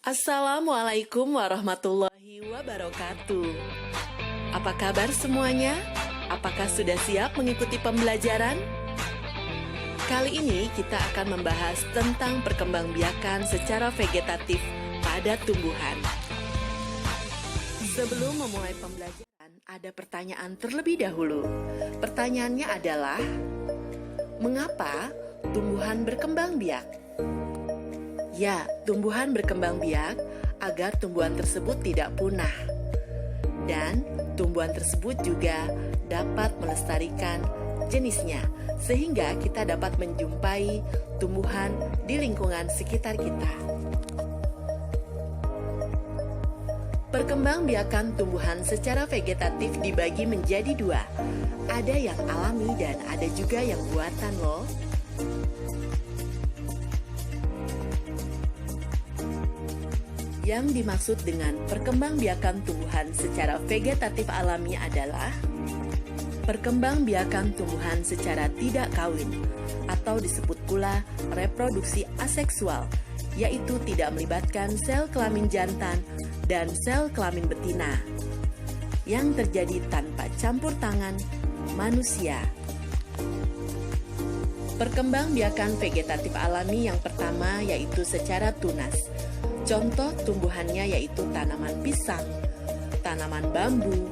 Assalamualaikum warahmatullahi wabarakatuh. Apa kabar semuanya? Apakah sudah siap mengikuti pembelajaran? Kali ini kita akan membahas tentang perkembangbiakan secara vegetatif pada tumbuhan. Sebelum memulai pembelajaran, ada pertanyaan terlebih dahulu. Pertanyaannya adalah, mengapa tumbuhan berkembang biak? Ya, tumbuhan berkembang biak agar tumbuhan tersebut tidak punah. Dan tumbuhan tersebut juga dapat melestarikan jenisnya, sehingga kita dapat menjumpai tumbuhan di lingkungan sekitar kita. Perkembangbiakan tumbuhan secara vegetatif dibagi menjadi dua. Ada yang alami dan ada juga yang buatan loh. Yang dimaksud dengan perkembangbiakan tumbuhan secara vegetatif alami adalah perkembangbiakan tumbuhan secara tidak kawin atau disebut pula reproduksi aseksual, yaitu tidak melibatkan sel kelamin jantan dan sel kelamin betina yang terjadi tanpa campur tangan manusia. Perkembangbiakan vegetatif alami yang pertama yaitu secara tunas. Contoh tumbuhannya yaitu tanaman pisang, tanaman bambu,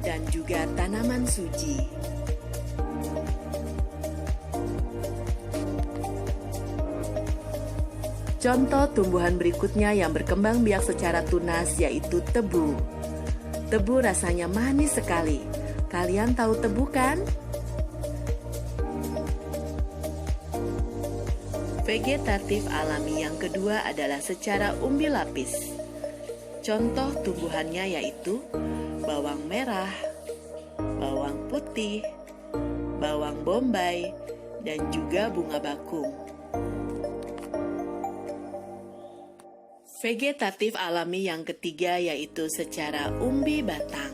dan juga tanaman suji. Contoh tumbuhan berikutnya yang berkembang biak secara tunas yaitu tebu. Tebu rasanya manis sekali. Kalian tahu tebu kan? Vegetatif alami yang kedua adalah secara umbi lapis. Contoh tumbuhannya yaitu bawang merah, bawang putih, bawang bombay, dan juga bunga bakung. Vegetatif alami yang ketiga yaitu secara umbi batang.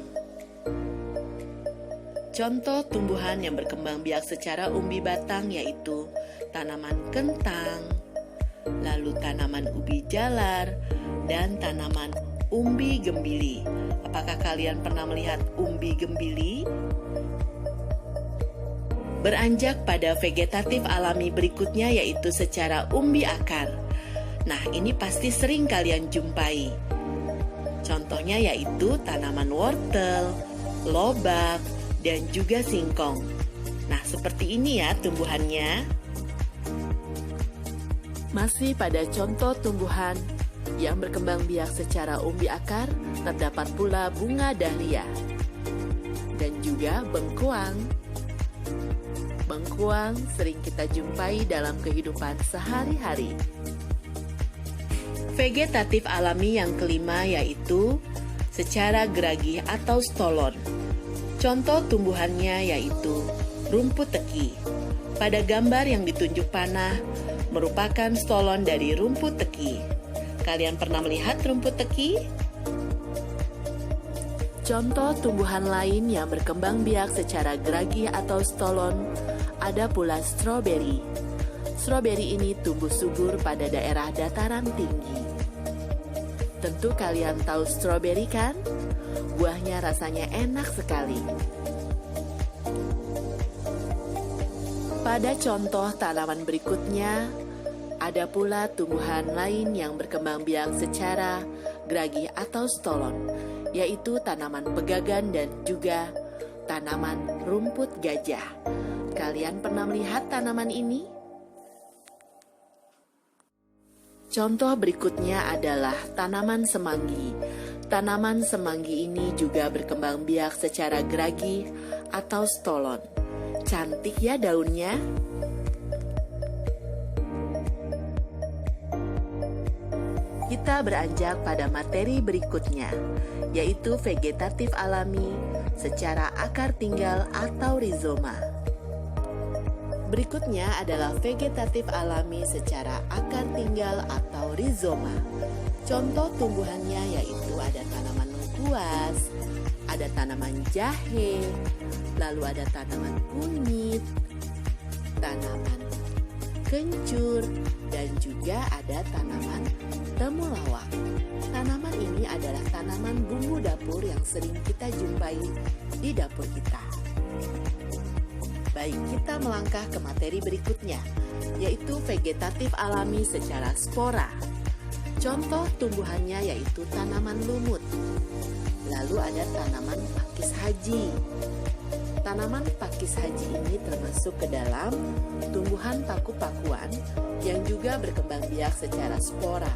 Contoh tumbuhan yang berkembang biak secara umbi batang yaitu tanaman kentang, lalu tanaman ubi jalar, dan tanaman umbi gembili. Apakah kalian pernah melihat umbi gembili? Beranjak pada vegetatif alami berikutnya yaitu secara umbi akar. Nah, ini pasti sering kalian jumpai. Contohnya yaitu tanaman wortel, lobak, dan juga singkong. Nah, seperti ini ya tumbuhannya. Masih pada contoh tumbuhan yang berkembang biak secara umbi akar, terdapat pula bunga dahlia dan juga bengkuang. Bengkuang sering kita jumpai dalam kehidupan sehari-hari. Vegetatif alami yang kelima yaitu secara geragih atau stolon. Contoh tumbuhannya yaitu rumput teki. Pada gambar yang ditunjuk panah, merupakan stolon dari rumput teki. Kalian pernah melihat rumput teki? Contoh tumbuhan lain yang berkembang biak secara geragih atau stolon ada pula stroberi. Stroberi ini tumbuh subur pada daerah dataran tinggi. Tentu kalian tahu stroberi kan? Buahnya rasanya enak sekali. Pada contoh tanaman berikutnya, ada pula tumbuhan lain yang berkembang biak secara geragih atau stolon, yaitu tanaman pegagan dan juga tanaman rumput gajah. Kalian pernah melihat tanaman ini? Contoh berikutnya adalah tanaman semanggi. Tanaman semanggi ini juga berkembang biak secara geragih atau stolon. Cantik ya daunnya? Kita beranjak pada materi berikutnya, yaitu vegetatif alami secara akar tinggal atau rizoma. Berikutnya adalah vegetatif alami secara akar tinggal atau rizoma. Contoh tumbuhannya yaitu ada tanaman lengkuas, ada tanaman jahe, lalu ada tanaman kunyit, tanaman kencur, dan juga ada tanaman temulawak. Tanaman ini adalah tanaman bumbu dapur yang sering kita jumpai di dapur kita. Baik, kita melangkah ke materi berikutnya, yaitu vegetatif alami secara spora. Contoh tumbuhannya yaitu tanaman lumut. Lalu ada tanaman pakis haji. Tanaman pakis haji ini termasuk ke dalam tumbuhan paku-pakuan yang juga berkembang biak secara spora.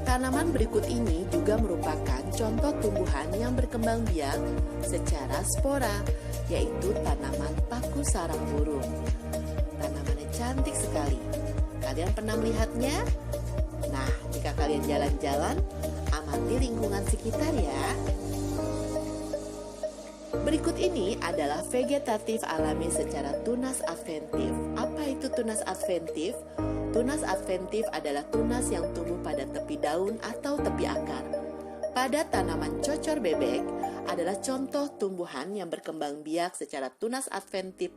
Tanaman berikut ini juga merupakan contoh tumbuhan yang berkembang biak secara spora, yaitu tanaman paku sarang burung. Tanamannya cantik sekali. Kalian pernah melihatnya? Nah, jika kalian jalan-jalan, amati lingkungan sekitar ya. Berikut ini adalah vegetatif alami secara tunas adventif. Apa itu tunas adventif? Tunas adventif adalah tunas yang tumbuh pada tepi daun atau tepi akar. Pada tanaman cocor bebek adalah contoh tumbuhan yang berkembang biak secara tunas adventif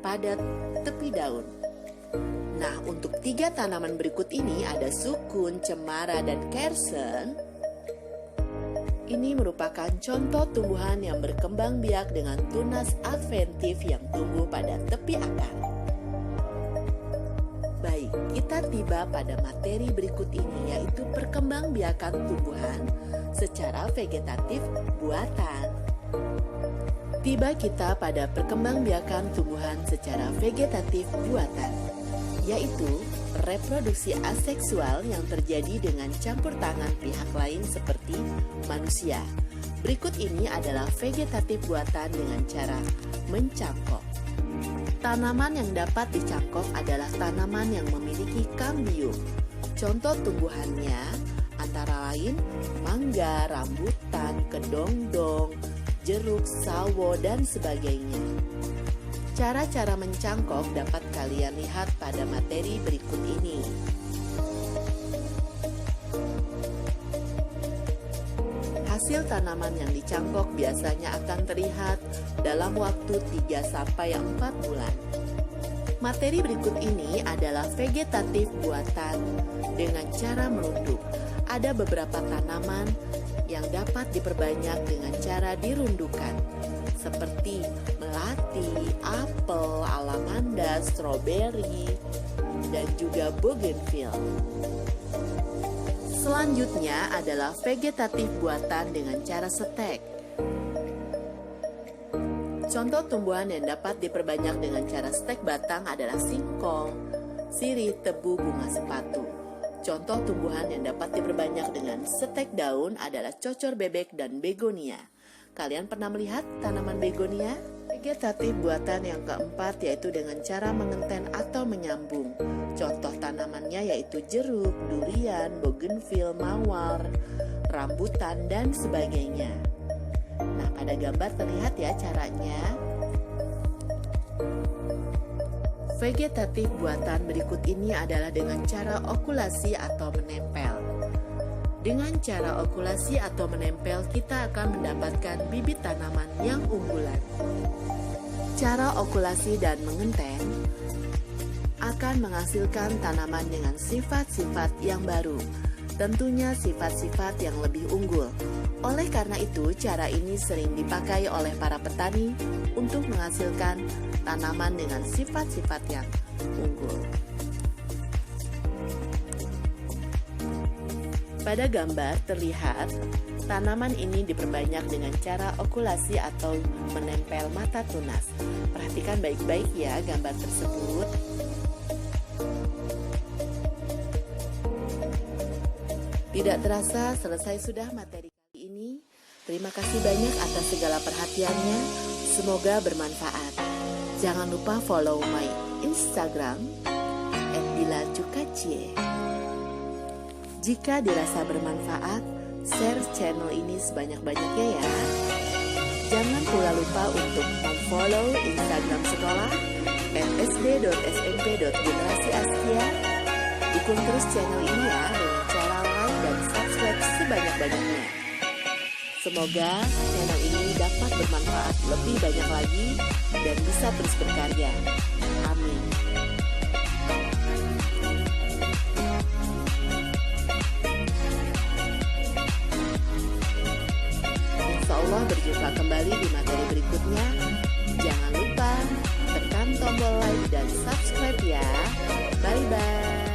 pada tepi daun. Nah, untuk 3 tanaman berikut ini ada sukun, cemara, dan kersen. Ini merupakan contoh tumbuhan yang berkembang biak dengan tunas adventif yang tumbuh pada tepi akar. Baik, kita tiba pada materi berikut ini, yaitu perkembangbiakan tumbuhan secara vegetatif buatan. Tiba kita pada perkembangbiakan tumbuhan secara vegetatif buatan, yaitu reproduksi aseksual yang terjadi dengan campur tangan pihak lain seperti manusia. Berikut ini adalah vegetatif buatan dengan cara mencangkok. Tanaman yang dapat dicangkok adalah tanaman yang memiliki kambium. Contoh tumbuhannya antara lain mangga, rambutan, kedongdong, jeruk, sawo, dan sebagainya. Cara-cara mencangkok dapat kalian lihat pada materi berikut ini. Hasil tanaman yang dicangkok biasanya akan terlihat dalam waktu 3-4 bulan. Materi berikut ini adalah vegetatif buatan dengan cara merunduk. Ada beberapa tanaman yang dapat diperbanyak dengan cara dirundukan, seperti melati, apel, alamanda, stroberi, dan juga bougainville. Selanjutnya adalah vegetatif buatan dengan cara setek. Contoh tumbuhan yang dapat diperbanyak dengan cara stek batang adalah singkong, sirih, tebu, bunga sepatu. Contoh tumbuhan yang dapat diperbanyak dengan setek daun adalah cocor bebek dan begonia. Kalian pernah melihat tanaman begonia? Vegetatif buatan yang keempat yaitu dengan cara mengenten atau menyambung. Contoh tanamannya yaitu jeruk, durian, bougainville, mawar, rambutan, dan sebagainya. Nah, pada gambar terlihat ya caranya. Vegetatif buatan berikut ini adalah dengan cara okulasi atau menempel. Dengan cara okulasi atau menempel, kita akan mendapatkan bibit tanaman yang unggulan. Cara okulasi dan mengenten akan menghasilkan tanaman dengan sifat-sifat yang baru, tentunya sifat-sifat yang lebih unggul. Oleh karena itu, cara ini sering dipakai oleh para petani untuk menghasilkan tanaman dengan sifat-sifat yang unggul. Pada gambar terlihat tanaman ini diperbanyak dengan cara okulasi atau menempel mata tunas. Perhatikan baik-baik ya gambar tersebut. Tidak terasa selesai sudah materi kali ini. Terima kasih banyak atas segala perhatiannya. Semoga bermanfaat. Jangan lupa follow my Instagram @dilacukacie. Jika dirasa bermanfaat, share channel ini sebanyak-banyaknya ya. Jangan pula lupa untuk follow Instagram sekolah @sd.smp.generasiastia. Dukung terus channel ini ya dengan cara like dan subscribe sebanyak-banyaknya. Semoga channel ini dapat bermanfaat lebih banyak lagi dan bisa terus berkarya. Amin. Allah berjumpa kembali di materi berikutnya. Jangan lupa tekan tombol like dan subscribe ya. Bye-bye.